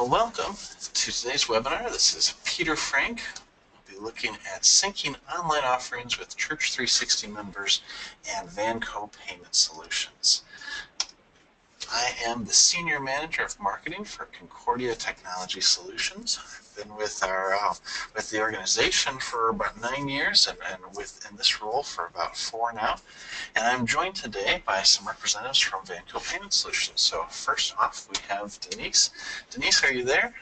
Well, welcome to today's webinar. This is Peter Frank. We'll be looking at syncing online offerings with Church360 members and Vanco payment solutions. I am the Senior Manager of Marketing for Concordia Technology Solutions. I've been with the organization for about 9 years and in this role for about 4 now. And I'm joined today by some representatives from Vanco Payment Solutions. So first off, we have Denise. Denise, are you there?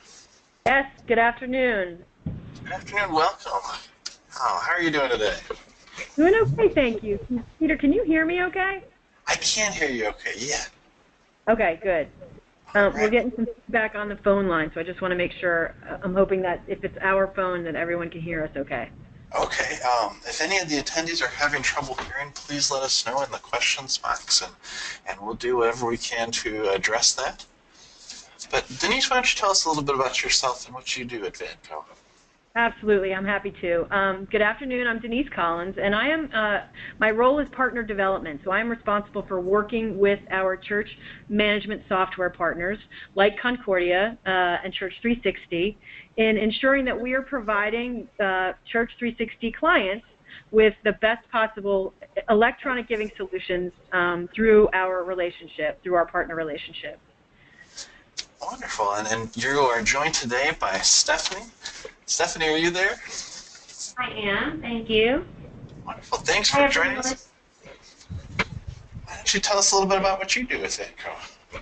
Yes, good afternoon. Good afternoon, welcome. How are you doing today? Doing okay, thank you. Peter, can you hear me okay? I can hear you okay, yeah. Okay, good. We're getting some feedback on the phone line, so I just want to make sure, I'm hoping that if it's our phone, that everyone can hear us okay. Okay, if any of the attendees are having trouble hearing, please let us know in the questions box, and we'll do whatever we can to address that. But Denise, why don't you tell us a little bit about yourself and what you do at Vanco? Absolutely, I'm happy to. Good afternoon, I'm Denise Collins, and I am, my role is partner development, so I'm responsible for working with our church management software partners, like Concordia and Church360, in ensuring that we are providing Church360 clients with the best possible electronic giving solutions through our relationship, through our partner relationship. Wonderful, and you are joined today by Stephanie. Stephanie, are you there? I am, thank you. Wonderful, thanks for joining us. Why don't you tell us a little bit about what you do with Vanco?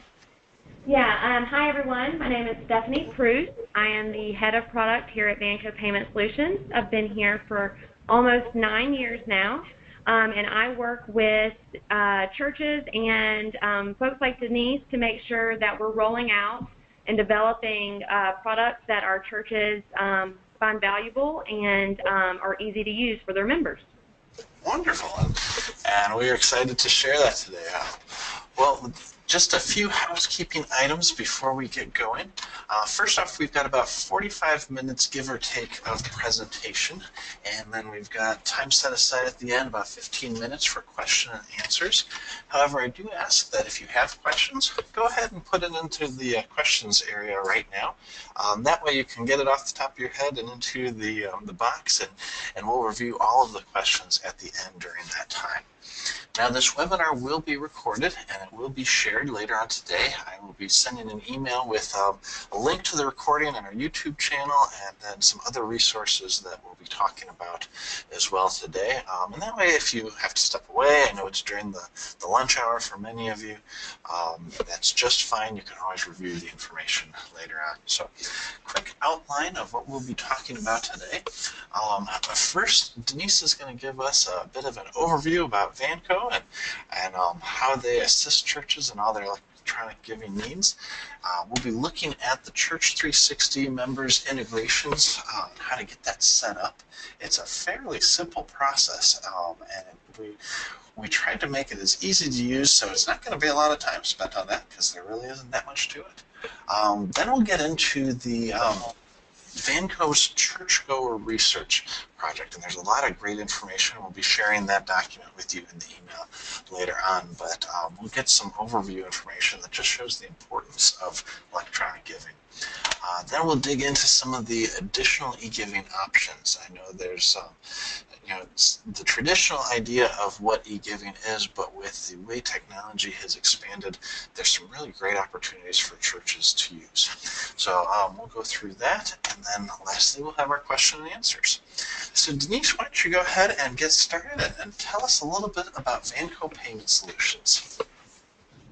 Yeah, hi everyone. My name is Stephanie Pruse. I am the head of product here at Vanco Payment Solutions. I've been here for almost 9 years now, and I work with churches and folks like Denise to make sure that we're rolling out and developing products that our churches find valuable and are easy to use for their members. Wonderful, and we are excited to share that today. Well, just a few housekeeping items before we get going. First off, we've got about 45 minutes, give or take, of presentation, and then we've got time set aside at the end, about 15 minutes for question and answers. However, I do ask that if you have questions, go ahead and put it into the questions area right now. That way you can get it off the top of your head and into the box, and we'll review all of the questions at the end during that time. Now, this webinar will be recorded and it will be shared later on today. I will be sending an email with a link to the recording on our YouTube channel and then some other resources that we'll be talking about as well today. And that way, if you have to step away, I know it's during the lunch hour for many of you, that's just fine. You can always review the information later on. So, quick outline of what we'll be talking about today. First, Denise is going to give us a bit of an overview about Vanco and how they assist churches in all their electronic giving needs. We'll be looking at the Church360 members integrations, how to get that set up. It's a fairly simple process, and we tried to make it as easy to use, so it's not going to be a lot of time spent on that because there really isn't that much to it. Then we'll get into the Vanco's Churchgoer research project, and there's a lot of great information. We'll be sharing that document with you in the email later on, but we'll get some overview information that just shows the importance of electronic giving. Then we'll dig into some of the additional e-giving options. I know there's the traditional idea of what e-giving is, but with the way technology has expanded, there's some really great opportunities for churches to use. So we'll go through that, and then lastly we'll have our question and answers. So Denise, why don't you go ahead and get started and tell us a little bit about Vanco Payment Solutions.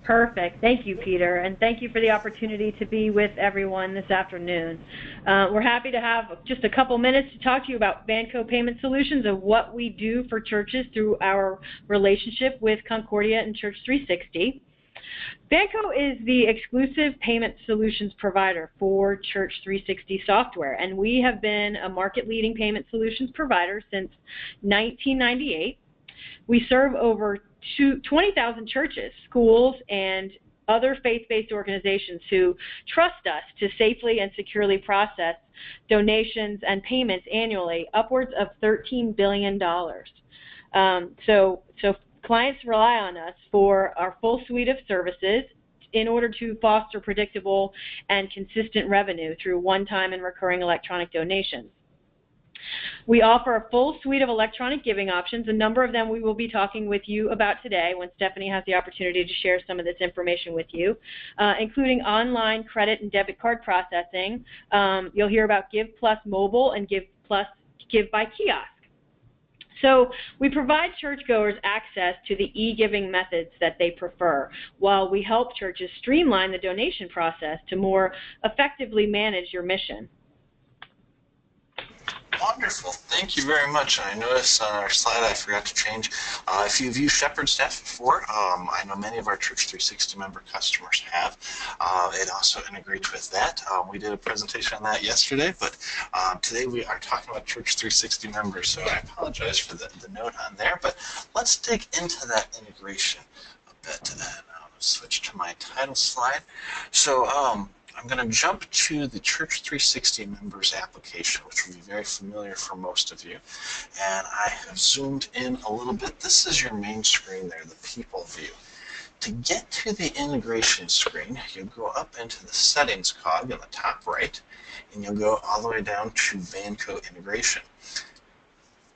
Perfect. Thank you, Peter, and thank you for the opportunity to be with everyone this afternoon. We're happy to have just a couple minutes to talk to you about Vanco Payment Solutions and what we do for churches through our relationship with Concordia and Church360. Vanco is the exclusive payment solutions provider for Church360 software, and we have been a market-leading payment solutions provider since 1998. We serve over 20,000 churches, schools, and other faith-based organizations who trust us to safely and securely process donations and payments annually, upwards of $13 billion. So clients rely on us for our full suite of services in order to foster predictable and consistent revenue through one-time and recurring electronic donations. We offer a full suite of electronic giving options. A number of them we will be talking with you about today when Stephanie has the opportunity to share some of this information with you, including online credit and debit card processing. You'll hear about Give Plus Mobile and Give by Kiosk. So we provide churchgoers access to the e-giving methods that they prefer, while we help churches streamline the donation process to more effectively manage your mission. Wonderful. Thank you very much. I noticed on our slide I forgot to change. If you've used Shepherd Staff before, I know many of our Church360 member customers have. It also integrates with that. We did a presentation on that yesterday, but today we are talking about Church360 members, so I apologize for the note on there, but let's dig into that integration a bit. And I'll switch to my title slide. So I'm going to jump to the Church360 Members application, which will be very familiar for most of you. And I have zoomed in a little bit. This is your main screen there, the people view. To get to the integration screen, you'll go up into the settings cog in the top right, and you'll go all the way down to Vanco integration.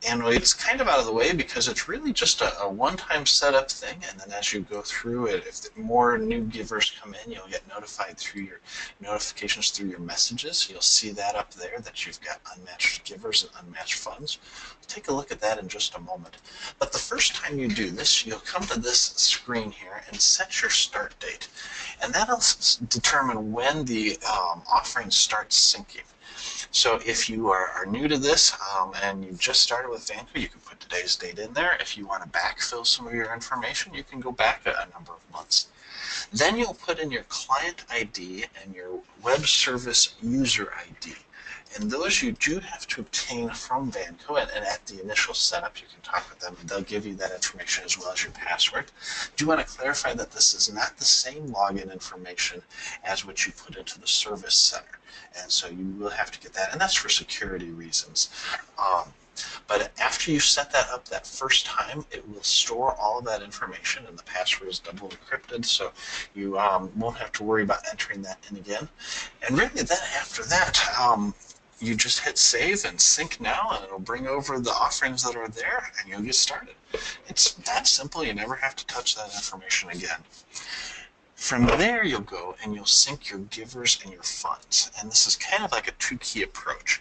And it's kind of out of the way because it's really just a one-time setup thing, and then as you go through it, if more new givers come in, you'll get notified through your notifications through your messages. You'll see that up there that you've got unmatched givers and unmatched funds. We'll take a look at that in just a moment. But the first time you do this, you'll come to this screen here and set your start date. And that'll determine when the offering starts syncing. So if you are new to this and you just started with Vanco, you can put today's date in there. If you want to backfill some of your information, you can go back a number of months. Then you'll put in your client ID and your web service user ID. And those you do have to obtain from Vanco, and at the initial setup you can talk with them and they'll give you that information as well as your password. Do want to clarify that this is not the same login information as what you put into the service center. And so you will have to get that, and that's for security reasons. But after you set that up that first time, it will store all of that information, and the password is double encrypted, so you won't have to worry about entering that in again. And really then after that, you just hit save and sync now, and it'll bring over the offerings that are there, and you'll get started. It's that simple. You never have to touch that information again. From there, you'll go and you'll sync your givers and your funds. And this is kind of like a two-key approach.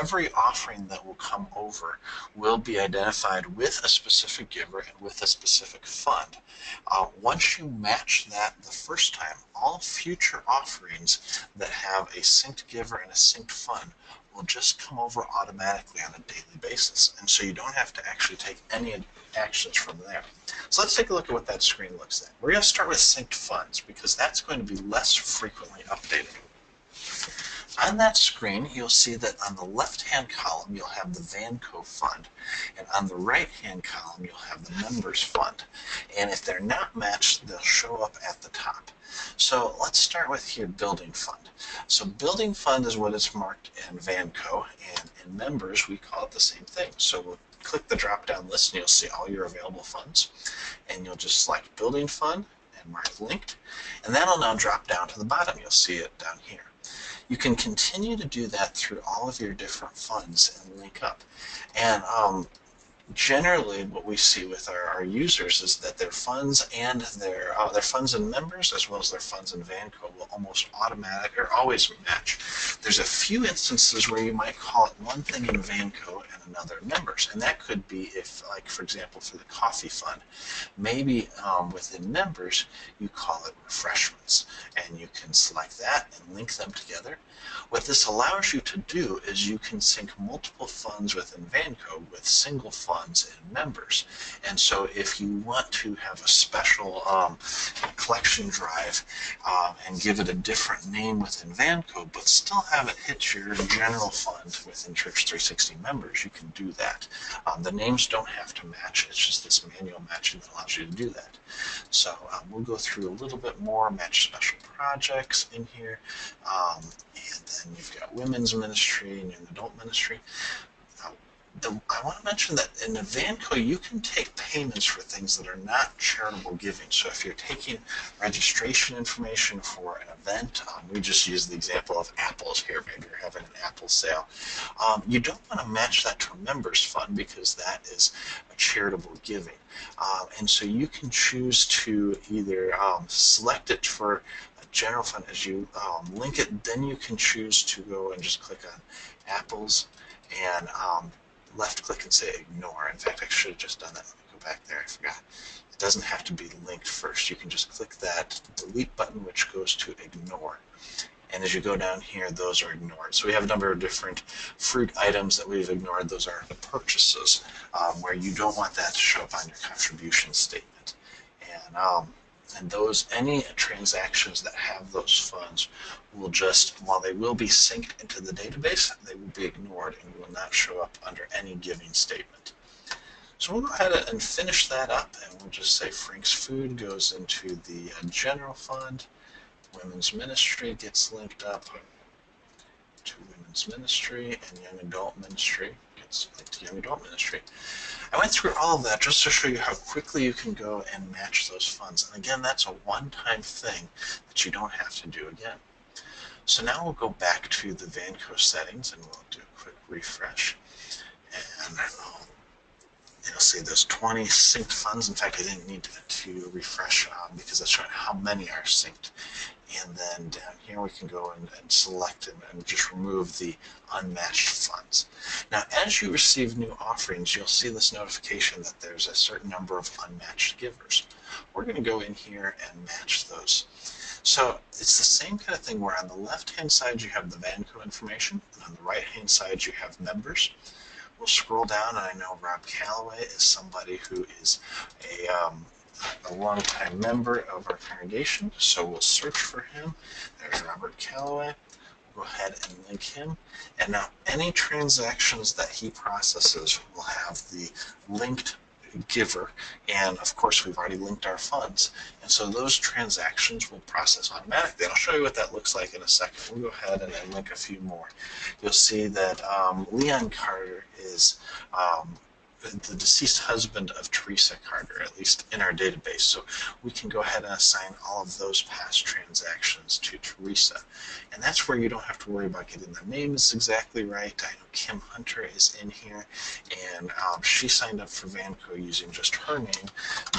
Every offering that will come over will be identified with a specific giver and with a specific fund. Once you match that the first time, all future offerings that have a synced giver and a synced fund will just come over automatically on a daily basis. And so you don't have to actually take any actions from there. So let's take a look at what that screen looks like. We're going to start with synced funds because that's going to be less frequently updated. On that screen, you'll see that on the left-hand column, you'll have the Vanco fund, and on the right-hand column, you'll have the members fund. And if they're not matched, they'll show up at the top. So let's start with here, building fund. So building fund is what is marked in Vanco, and in members, we call it the same thing. So we'll click the drop-down list, and you'll see all your available funds, and you'll just select building fund and mark linked, and that'll now drop down to the bottom. You'll see it down here. You can continue to do that through all of your different funds and link up. And generally what we see with our users is that their funds and their funds and members as well as their funds in Vanco will almost automatic or always match. There's a few instances where you might call it one thing in Vanco and another in members, and that could be if, like for example, for the coffee fund, maybe within members you call it refreshments, and you can select that and link them together. What this allows you to do is you can sync multiple funds within Vanco with single funds in members. And so if you want to have a special collection drive and give it a different name within Vanco, but still have it hit your general fund within Church360 members, you can do that. The names don't have to match. It's just this manual matching that allows you to do that. So we'll go through a little bit more, match special projects in here. And then you've got women's ministry and young adult ministry. I want to mention that in the Vanco, you can take payments for things that are not charitable giving. So if you're taking registration information for an event, we just use the example of apples here. Maybe you're having an apple sale. You don't want to match that to a members fund because that is a charitable giving. And so you can choose to either select it for a general fund. As you link it, then you can choose to go and just click on apples and left click and say ignore. In fact, I should have just done that. Let me go back there. I forgot. It doesn't have to be linked first. You can just click that delete button, which goes to ignore. And as you go down here, those are ignored. So we have a number of different fruit items that we've ignored. Those are the purchases where you don't want that to show up on your contribution statement. And those, any transactions that have those funds will just, while they will be synced into the database, they will be ignored and will not show up under any giving statement. So we'll go ahead and finish that up, and we'll just say Frank's Food goes into the general fund. Women's Ministry gets linked up to Women's Ministry, and Young Adult Ministry gets linked to Young Adult Ministry. I went through all of that just to show you how quickly you can go and match those funds. And again, that's a one-time thing that you don't have to do again. So now we'll go back to the Vanco settings and we'll do a quick refresh. And you'll see those 20 synced funds. In fact, I didn't need to refresh because that's showing how many are synced. And then down here we can go and select and just remove the unmatched funds. Now, as you receive new offerings, you'll see this notification that there's a certain number of unmatched givers. We're going to go in here and match those. So it's the same kind of thing where on the left-hand side you have the Vanco information, and on the right-hand side you have members. We'll scroll down, and I know Rob Calloway is somebody who is a long-time member of our congregation, so we'll search for him. There's Robert Calloway. We'll go ahead and link him. And now any transactions that he processes will have the linked giver, and of course we've already linked our funds, and so those transactions will process automatically. I'll show you what that looks like in a second. We'll go ahead and then link a few more. You'll see that Leon Carter is the deceased husband of Teresa Carter, at least in our database. So we can go ahead and assign all of those past transactions to Teresa. And that's where you don't have to worry about getting the names exactly right. I know Kim Hunter is in here, and she signed up for Vanco using just her name,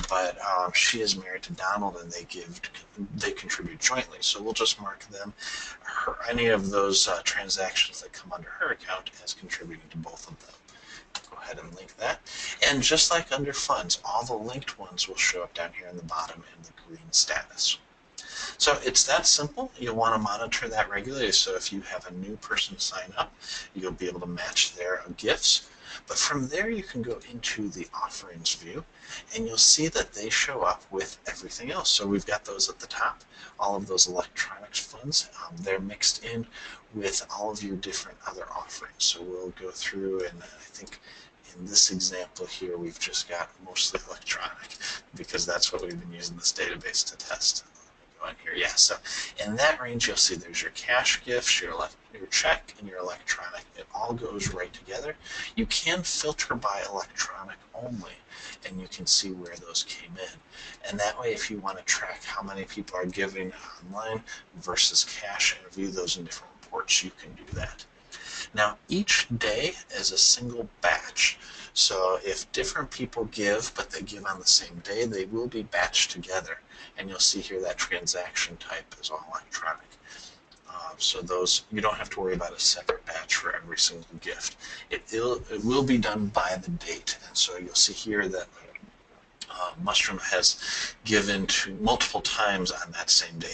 but she is married to Donald, and they contribute jointly. So we'll just mark them, any of those transactions that come under her account, as contributing to both of them. Go ahead and link that. And just like under funds, all the linked ones will show up down here in the bottom in the green status. So it's that simple. You'll want to monitor that regularly. So if you have a new person sign up, you'll be able to match their gifts. But from there, you can go into the offerings view, and you'll see that they show up with everything else. So we've got those at the top, all of those electronics funds. They're mixed in with all of your different other offerings. So we'll go through, and I think in this example here, we've just got mostly electronic because that's what we've been using this database to test. On here, yeah. So in that range, you'll see there's your cash gifts, your check, and your electronic. It all goes right together. You can filter by electronic only, and you can see where those came in. And that way, if you want to track how many people are giving online versus cash and view those in different reports, you can do that. Now, each day is a single batch. So if different people give, but they give on the same day, they will be batched together. And you'll see here that transaction type is all electronic. So those, you don't have to worry about a separate batch for every single gift. It will be done by the date. And so you'll see here that Mushroom has given to multiple times on that same day.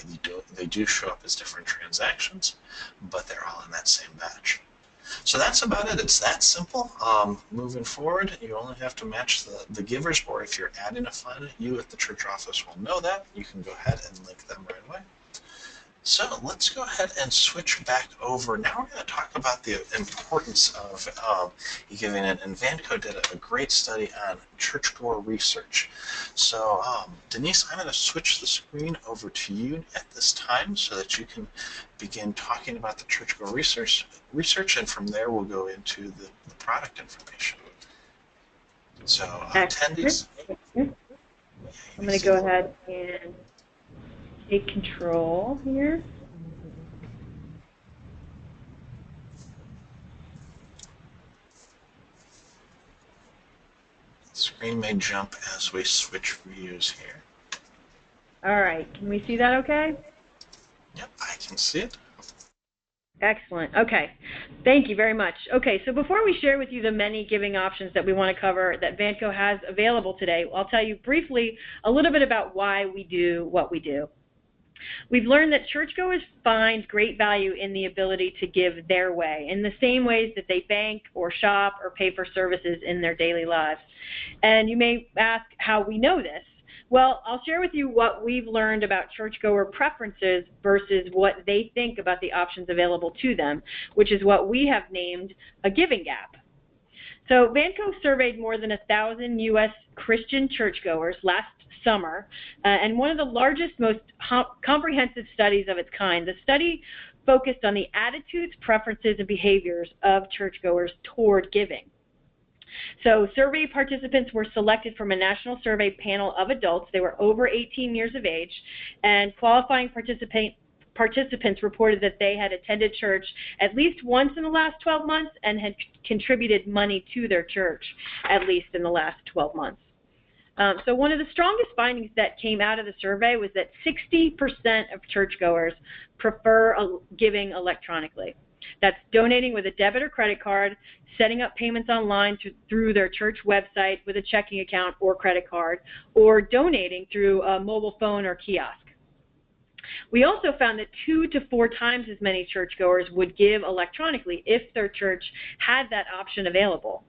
They do show up as different transactions, but they're all in that same batch. So that's about it. It's that simple. Moving forward, you only have to match the givers, or if you're adding a fund, you at the church office will know that. You can go ahead and link them right away. So let's go ahead and switch back over. Now we're going to talk about the importance of e-giving, and Vanco did a great study on churchgoer research. So Denise, I'm going to switch the screen over to you at this time so that you can begin talking about the churchgoer research, and from there we'll go into the product information. So attendees. I'm going to go ahead and take control here. The screen may jump as we switch views here. All right, can we see that okay? Yep, I can see it. Excellent. Okay. Thank you very much. Okay, so before we share with you the many giving options that we want to cover that Vanco has available today, I'll tell you briefly a little bit about why we do what we do. We've learned that churchgoers find great value in the ability to give their way, in the same ways that they bank or shop or pay for services in their daily lives. And you may ask how we know this. Well, I'll share with you what we've learned about churchgoer preferences versus what they think about the options available to them, which is what we have named a giving gap. So Vanco surveyed more than 1,000 U.S. Christian churchgoers last summer, and one of the largest, most comprehensive studies of its kind. The study focused on the attitudes, preferences, and behaviors of churchgoers toward giving. So survey participants were selected from a national survey panel of adults. They were over 18 years of age, and qualifying participants reported that they had attended church at least once in the last 12 months and had contributed money to their church at least in the last 12 months. So one of the strongest findings that came out of the survey was that 60% of churchgoers prefer giving electronically. That's donating with a debit or credit card, setting up payments online through their church website with a checking account or credit card, or donating through a mobile phone or kiosk. We also found that 2 to 4 times as many churchgoers would give electronically if their church had that option available.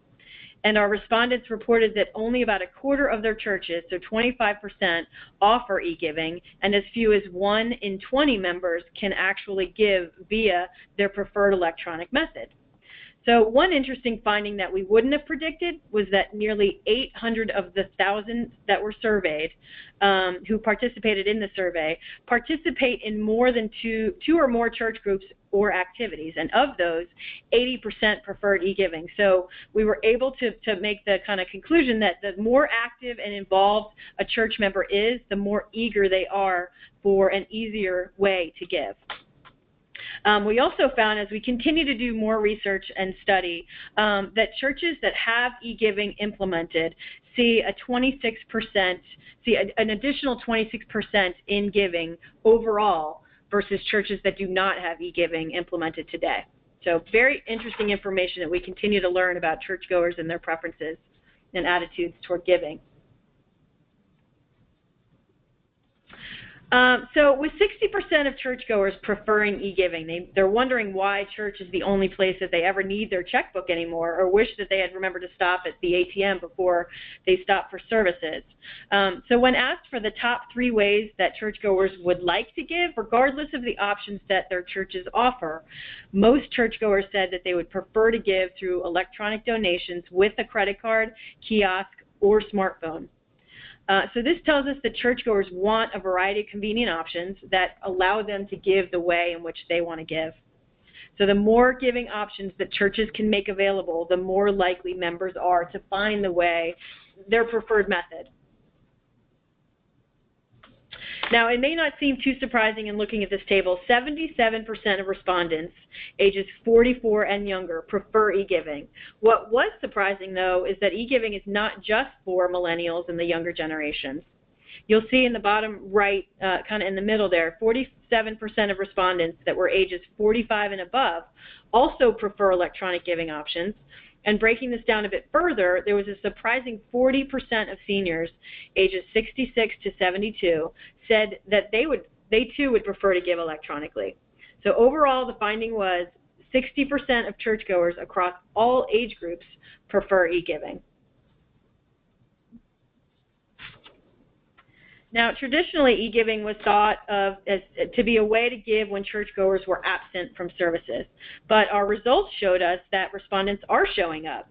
And our respondents reported that only about a quarter of their churches, so 25%, offer e-giving, and as few as 1 in 20 members can actually give via their preferred electronic method. So one interesting finding that we wouldn't have predicted was that nearly 800 of the 1,000 that were surveyed who participated in the survey participate in more than two or more church groups or activities, and of those, 80% preferred e-giving. So we were able to make the kind of conclusion that the more active and involved a church member is, the more eager they are for an easier way to give. We also found, as we continue to do more research and study, that churches that have e-giving implemented see an additional 26% in giving overall versus churches that do not have e-giving implemented today. So very interesting information that we continue to learn about churchgoers and their preferences and attitudes toward giving. So with 60% of churchgoers preferring e-giving, they're wondering why church is the only place that they ever need their checkbook anymore, or wish that they had remembered to stop at the ATM before they stop for services. So when asked for the top 3 ways that churchgoers would like to give, regardless of the options that their churches offer, most churchgoers said that they would prefer to give through electronic donations with a credit card, kiosk, or smartphone. So this tells us that churchgoers want a variety of convenient options that allow them to give the way in which they want to give. So the more giving options that churches can make available, the more likely members are to find their preferred method. Now, it may not seem too surprising in looking at this table. 77% of respondents ages 44 and younger prefer e-giving. What was surprising, though, is that e-giving is not just for millennials and the younger generations. You'll see in the bottom right, kind of in the middle there, 47% of respondents that were ages 45 and above also prefer electronic giving options. And breaking this down a bit further, there was a surprising 40% of seniors ages 66 to 72 said that they too would prefer to give electronically. So overall, the finding was 60% of churchgoers across all age groups prefer e-giving. Now, traditionally, e-giving was thought of as to be a way to give when churchgoers were absent from services, but our results showed us that respondents are showing up.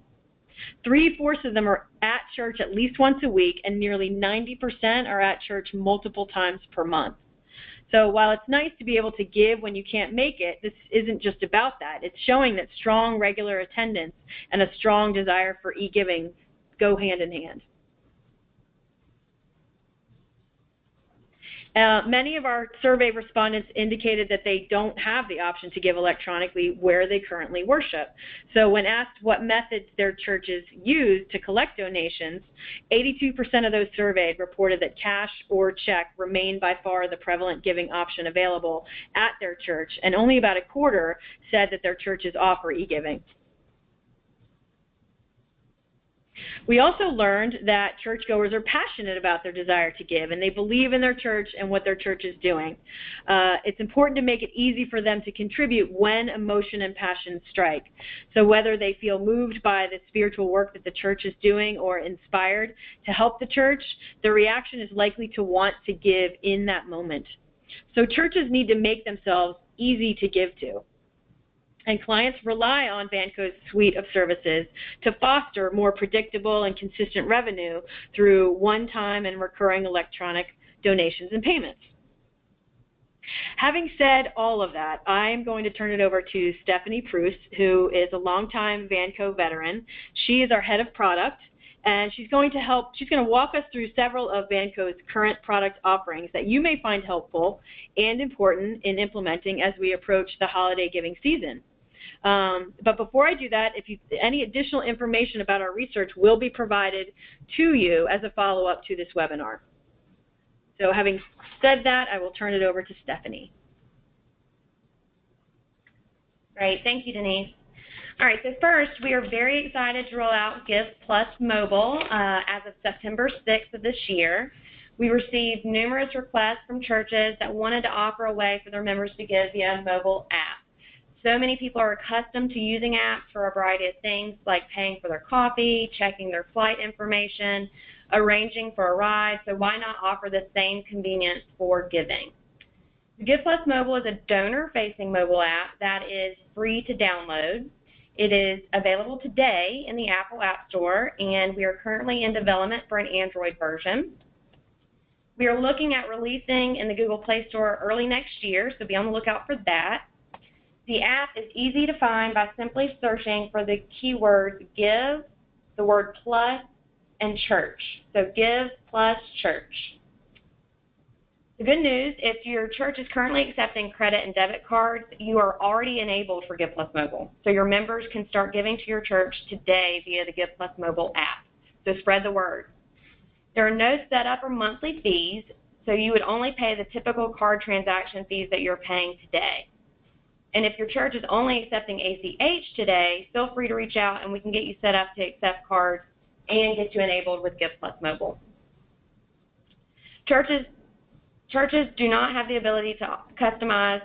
3/4 of them are at church at least once a week, and nearly 90% are at church multiple times per month. So while it's nice to be able to give when you can't make it, this isn't just about that. It's showing that strong regular attendance and a strong desire for e-giving go hand in hand. Many of our survey respondents indicated that they don't have the option to give electronically where they currently worship. So when asked what methods their churches use to collect donations, 82% of those surveyed reported that cash or check remained by far the prevalent giving option available at their church, and only about 1/4 said that their churches offer e-giving. We also learned that churchgoers are passionate about their desire to give, and they believe in their church and what their church is doing. It's important to make it easy for them to contribute when emotion and passion strike. So whether they feel moved by the spiritual work that the church is doing or inspired to help the church, the reaction is likely to want to give in that moment. So churches need to make themselves easy to give to. And clients rely on Vanco's suite of services to foster more predictable and consistent revenue through one-time and recurring electronic donations and payments. Having said all of that, I'm going to turn it over to Stephanie Preuss, who is a longtime Vanco veteran. She is our head of product, and she's going to walk us through several of Vanco's current product offerings that you may find helpful and important in implementing as we approach the holiday giving season. But before I do that, any additional information about our research will be provided to you as a follow-up to this webinar. So having said that, I will turn it over to Stephanie. Great, thank you, Denise. All right, so first, we are very excited to roll out Give Plus Mobile as of September 6th of this year. We received numerous requests from churches that wanted to offer a way for their members to give via a mobile app. So many people are accustomed to using apps for a variety of things, like paying for their coffee, checking their flight information, arranging for a ride, so why not offer the same convenience for giving? Give Plus Mobile is a donor-facing mobile app that is free to download. It is available today in the Apple App Store, and we are currently in development for an Android version. We are looking at releasing in the Google Play Store early next year, so be on the lookout for that. The app is easy to find by simply searching for the keywords give, the word plus, and church. So Give Plus Church. The good news, if your church is currently accepting credit and debit cards, you are already enabled for Give Plus Mobile. So your members can start giving to your church today via the Give Plus Mobile app. So spread the word. There are no setup or monthly fees, so you would only pay the typical card transaction fees that you're paying today. And if your church is only accepting ACH today, feel free to reach out and we can get you set up to accept cards and get you enabled with Give Plus Mobile. Churches do not have the ability to customize,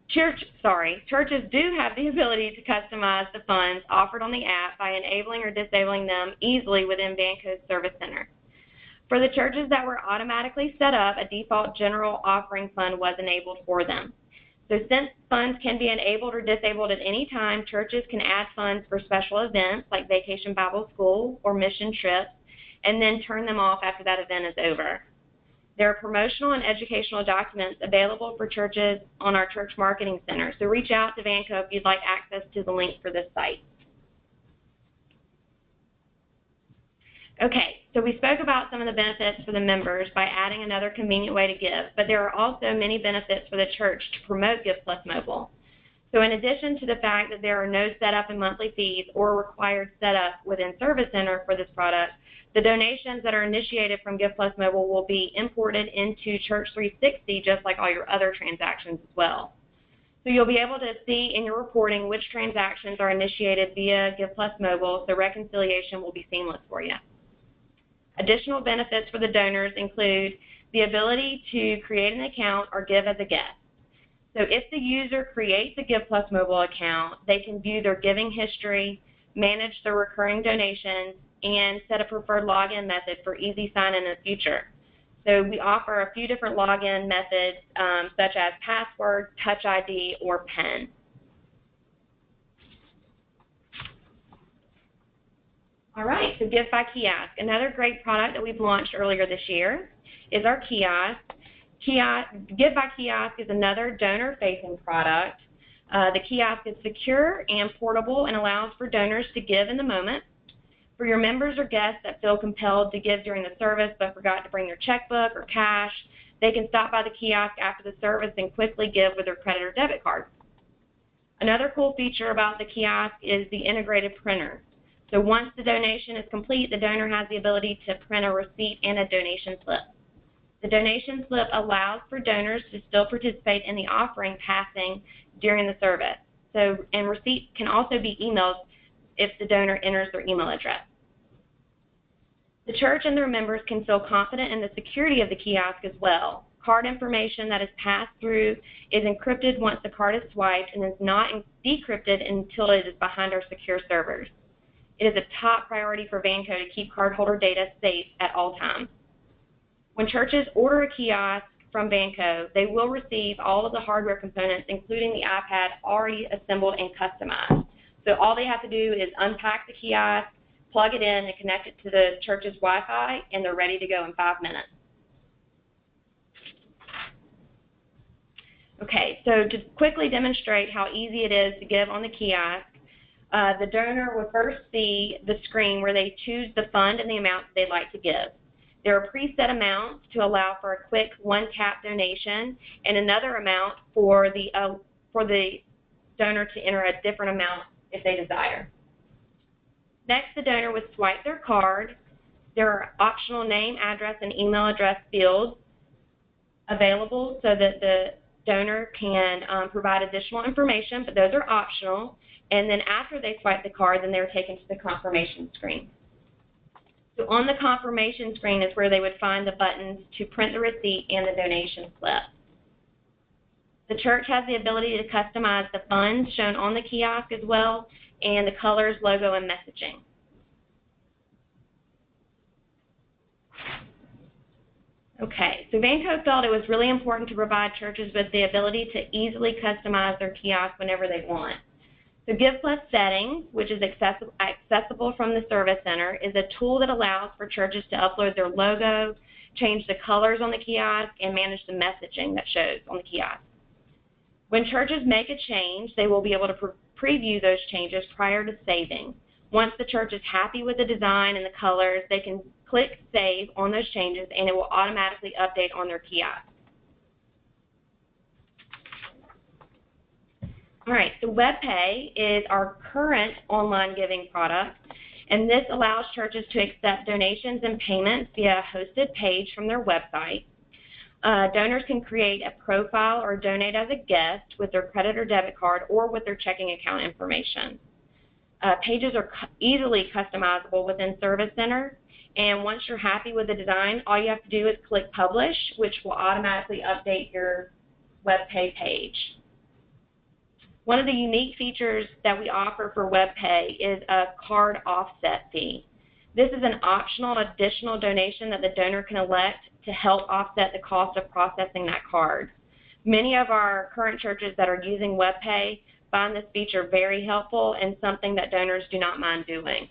churches do have the ability to customize the funds offered on the app by enabling or disabling them easily within Vanco's Service Center. For the churches that were automatically set up, a default general offering fund was enabled for them. So since funds can be enabled or disabled at any time, churches can add funds for special events like Vacation Bible School or mission trips, and then turn them off after that event is over. There are promotional and educational documents available for churches on our Church Marketing Center, so reach out to Vanco if you'd like access to the link for this site. Okay, so we spoke about some of the benefits for the members by adding another convenient way to give, but there are also many benefits for the church to promote Give Plus Mobile. So in addition to the fact that there are no setup and monthly fees or required setup within Service Center for this product, the donations that are initiated from Give Plus Mobile will be imported into Church360 just like all your other transactions as well. So you'll be able to see in your reporting which transactions are initiated via Give Plus Mobile, so reconciliation will be seamless for you. Additional benefits for the donors include the ability to create an account or give as a guest. So if the user creates a Give Plus Mobile account, they can view their giving history, manage their recurring donations, and set a preferred login method for easy sign-in in the future. So we offer a few different login methods, such as password, Touch ID, or PIN. All right, so Give by Kiosk. Another great product that we've launched earlier this year is our kiosk. Give by Kiosk is another donor-facing product. The kiosk is secure and portable and allows for donors to give in the moment. For your members or guests that feel compelled to give during the service but forgot to bring their checkbook or cash, they can stop by the kiosk after the service and quickly give with their credit or debit card. Another cool feature about the kiosk is the integrated printer. So once the donation is complete, the donor has the ability to print a receipt and a donation slip. The donation slip allows for donors to still participate in the offering passing during the service. And receipts can also be emailed if the donor enters their email address. The church and their members can feel confident in the security of the kiosk as well. Card information that is passed through is encrypted once the card is swiped and is not decrypted until it is behind our secure servers. It is a top priority for Vanco to keep cardholder data safe at all times. When churches order a kiosk from Vanco, they will receive all of the hardware components, including the iPad, already assembled and customized. So all they have to do is unpack the kiosk, plug it in, and connect it to the church's Wi-Fi, and they're ready to go in 5 minutes. Okay, so to quickly demonstrate how easy it is to give on the kiosk, the donor will first see the screen where they choose the fund and the amount they'd like to give. There are preset amounts to allow for a quick one-tap donation and another amount for the donor to enter a different amount if they desire. Next, the donor would swipe their card. There are optional name, address, and email address fields available so that the donor can provide additional information, but those are optional. And then after they swipe the card, then they're taken to the confirmation screen. So on the confirmation screen is where they would find the buttons to print the receipt and the donation slip. The church has the ability to customize the funds shown on the kiosk as well, and the colors, logo, and messaging. Okay, so Vanco felt it was really important to provide churches with the ability to easily customize their kiosk whenever they want. So Give Plus Settings, which is accessible from the Service Center, is a tool that allows for churches to upload their logo, change the colors on the kiosk, and manage the messaging that shows on the kiosk. When churches make a change, they will be able to preview those changes prior to saving. Once the church is happy with the design and the colors, they can click Save on those changes, and it will automatically update on their kiosk. All right, so WebPay is our current online giving product, and this allows churches to accept donations and payments via a hosted page from their website. Donors can create a profile or donate as a guest with their credit or debit card or with their checking account information. Pages are easily customizable within Service Center, and once you're happy with the design, all you have to do is click Publish, which will automatically update your WebPay page. One of the unique features that we offer for WebPay is a card offset fee. This is an optional additional donation that the donor can elect to help offset the cost of processing that card. Many of our current churches that are using WebPay find this feature very helpful and something that donors do not mind doing.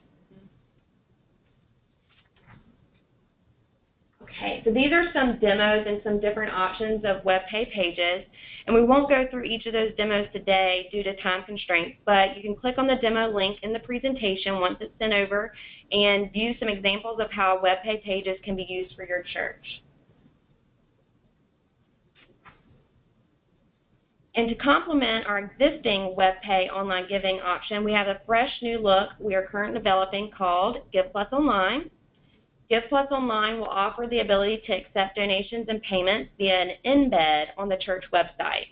Okay, so these are some demos and some different options of WebPay pages, and we won't go through each of those demos today due to time constraints, but you can click on the demo link in the presentation once it's sent over and view some examples of how WebPay pages can be used for your church. And to complement our existing WebPay online giving option, we have a fresh new look we are currently developing called Give Plus Online. Give Plus Online will offer the ability to accept donations and payments via an embed on the church website.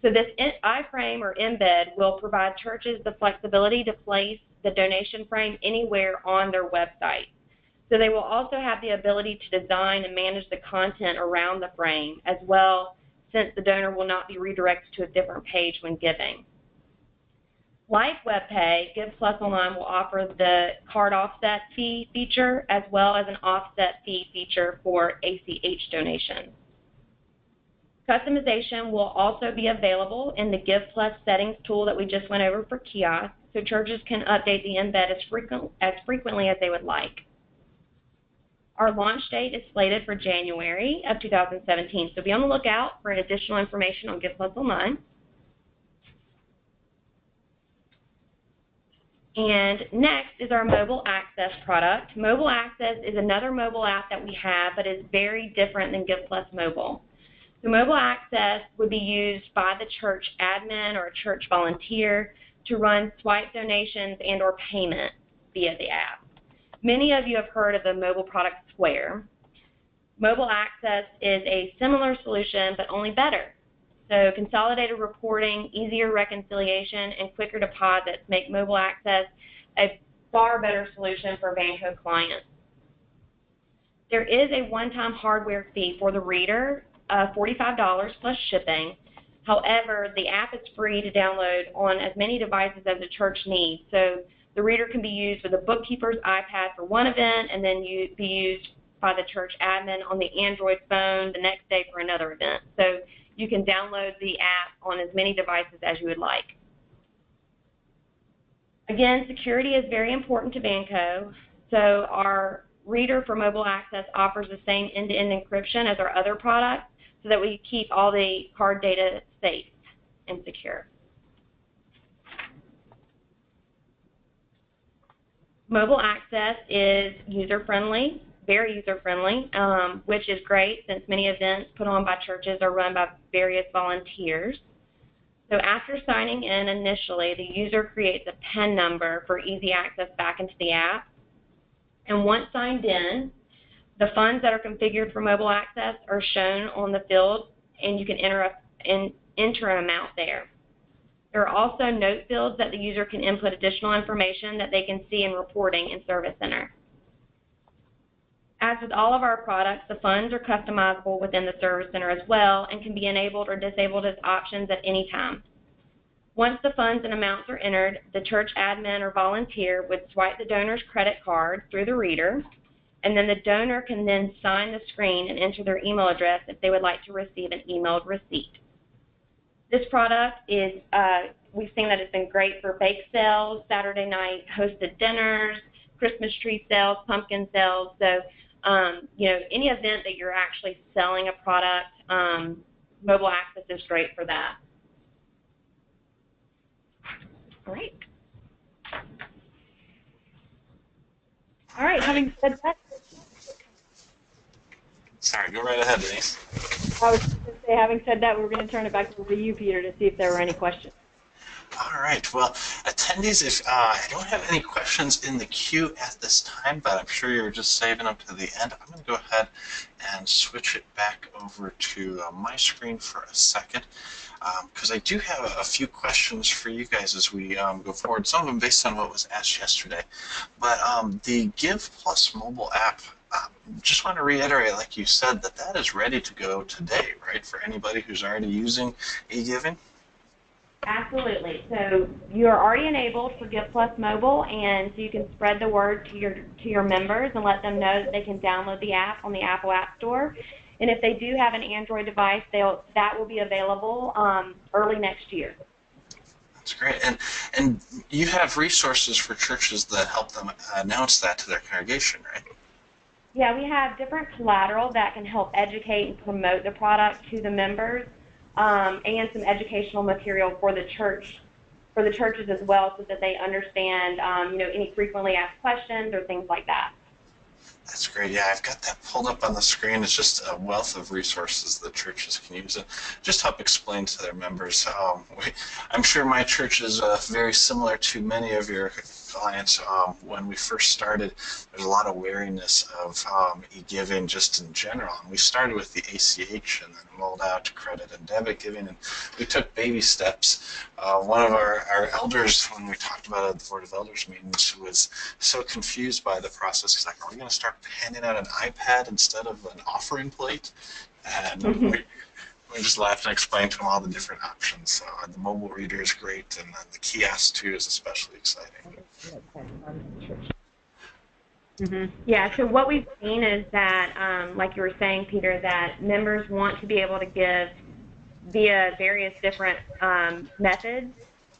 So this iframe or embed will provide churches the flexibility to place the donation frame anywhere on their website. So they will also have the ability to design and manage the content around the frame as well, since the donor will not be redirected to a different page when giving. Like WebPay, Give Plus Online will offer the card offset fee feature as well as an offset fee feature for ACH donations. Customization will also be available in the Give Plus settings tool that we just went over for kiosks, so churches can update the embed as frequently as they would like. Our launch date is slated for January of 2017, so be on the lookout for additional information on Give Plus Online. And next is our Mobile Access product. Mobile Access is another mobile app that we have, but is very different than Give Plus Mobile. So Mobile Access would be used by the church admin or a church volunteer to run swipe donations and or payment via the app. Many of you have heard of the mobile product Square. Mobile Access is a similar solution, but only better. So consolidated reporting, easier reconciliation, and quicker deposits make Mobile Access a far better solution for Vanco clients. There is a one-time hardware fee for the reader, $45 plus shipping. However, the app is free to download on as many devices as the church needs. So the reader can be used with a bookkeeper's iPad for one event and then be used by the church admin on the Android phone the next day for another event. So you can download the app on as many devices as you would like. Again, security is very important to Vanco. So our reader for Mobile Access offers the same end-to-end encryption as our other products so that we keep all the card data safe and secure. Mobile Access is user-friendly, very user-friendly, which is great since many events put on by churches are run by various volunteers. So after signing in initially, the user creates a PIN number for easy access back into the app. And once signed in, the funds that are configured for Mobile Access are shown on the field, and you can enter an amount there. There are also note fields that the user can input additional information that they can see in reporting in Service Center. As with all of our products, the funds are customizable within the Service Center as well and can be enabled or disabled as options at any time. Once the funds and amounts are entered, the church admin or volunteer would swipe the donor's credit card through the reader, and then the donor can then sign the screen and enter their email address if they would like to receive an emailed receipt. This product is, we've seen that it's been great for bake sales, Saturday night hosted dinners, Christmas tree sales, pumpkin sales. So, you know, any event that you're actually selling a product, Mobile Access is great for that. Great. All right, having said that. Sorry, go right ahead, Denise. I was going to say, having said that, we're going to turn it back over to you, Peter, to see if there were any questions. All right. Well, attendees, if I don't have any questions in the queue at this time, but I'm sure you're just saving them to the end, I'm going to go ahead and switch it back over to my screen for a second, because I do have a few questions for you guys as we go forward, some of them based on what was asked yesterday. But the Give Plus mobile app, just want to reiterate, like you said, that that is ready to go today, right, for anybody who's already using e-giving? Absolutely. So you are already enabled for Give Plus Mobile, and so you can spread the word to your members and let them know that they can download the app on the Apple App Store. And if they do have an Android device, that will be available early next year. That's great. And you have resources for churches that help them announce that to their congregation, right? Yeah, we have different collateral that can help educate and promote the product to the members, and some educational material for the churches as well, so that they understand, you know, any frequently asked questions or things like that. That's great. Yeah, I've got that pulled up on the screen. It's just a wealth of resources that churches can use and just help explain to their members. I'm sure my church is very similar to many of your clients. When we first started, there's a lot of wariness of e-giving just in general. And we started with the ACH and then rolled out to credit and debit giving, and we took baby steps. One of our elders, when we talked about it at the Board of Elders meetings, was so confused by the process. He's like, are we going to start handing out an iPad instead of an offering plate? And We just laughed and explained to them all the different options. So the mobile reader is great, and the kiosk too is especially exciting. Yeah, so what we've seen is that, like you were saying, Peter, that members want to be able to give via various different methods.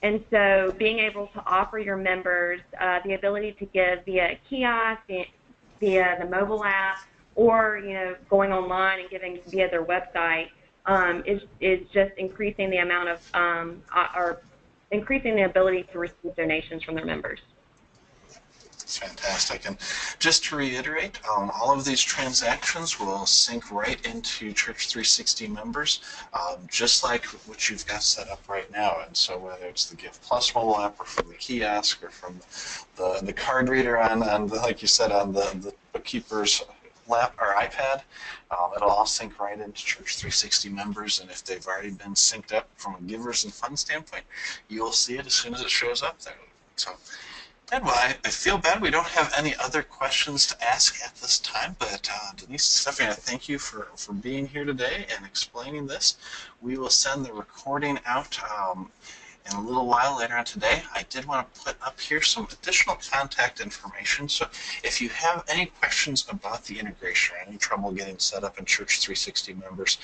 And so being able to offer your members the ability to give via a kiosk, via the mobile app, or going online and giving via their website is just increasing the amount of or increasing the ability to receive donations from their members. It's fantastic. And just to reiterate, all of these transactions will sync right into Church360 members, just like what you've got set up right now. And so whether it's the Give Plus mobile app or from the kiosk or from the card reader on like you said, on the bookkeeper's lap or iPad, it'll all sync right into Church360 members. And if they've already been synced up from a givers and funds standpoint, you'll see it as soon as it shows up there. So. And well, I feel bad we don't have any other questions to ask at this time, but Denise and Stephanie, I thank you for being here today and explaining this. We will send the recording out in a little while later on today. I did want to put up here some additional contact information. So if you have any questions about the integration or any trouble getting set up in Church360 members,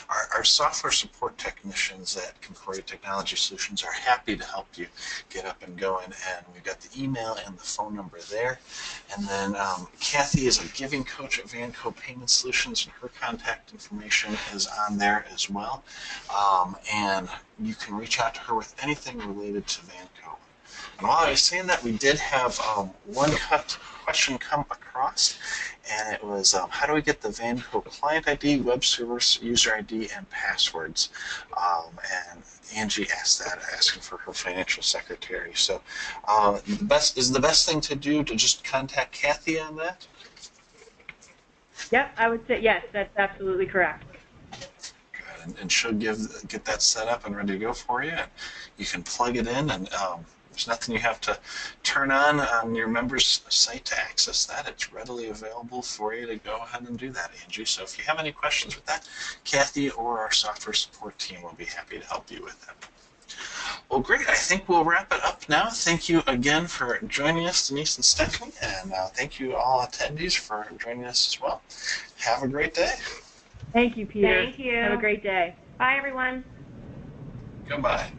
our software support technicians at Concordia Technology Solutions are happy to help you get up and going. And we've got the email and the phone number there. And then Kathy is a giving coach at Vanco Payment Solutions, and her contact information is on there as well. And you can reach out to her with anything related to Vanco. And while I was saying that, we did have one question come across, and it was, how do we get the Vanco client ID, web server user ID, and passwords? And Angie asked that, asking for her financial secretary. So the best thing to do to just contact Kathy on that? Yep, I would say yes, that's absolutely correct. And she'll get that set up and ready to go for you. And you can plug it in, and there's nothing you have to turn on your members' site to access that. It's readily available for you to go ahead and do that, Angie. So if you have any questions with that, Kathy or our software support team will be happy to help you with that. Well, great. I think we'll wrap it up now. Thank you again for joining us, Denise and Stephanie, and thank you all attendees for joining us as well. Have a great day. Thank you, Peter. Thank you. Have a great day. Bye, everyone. Goodbye.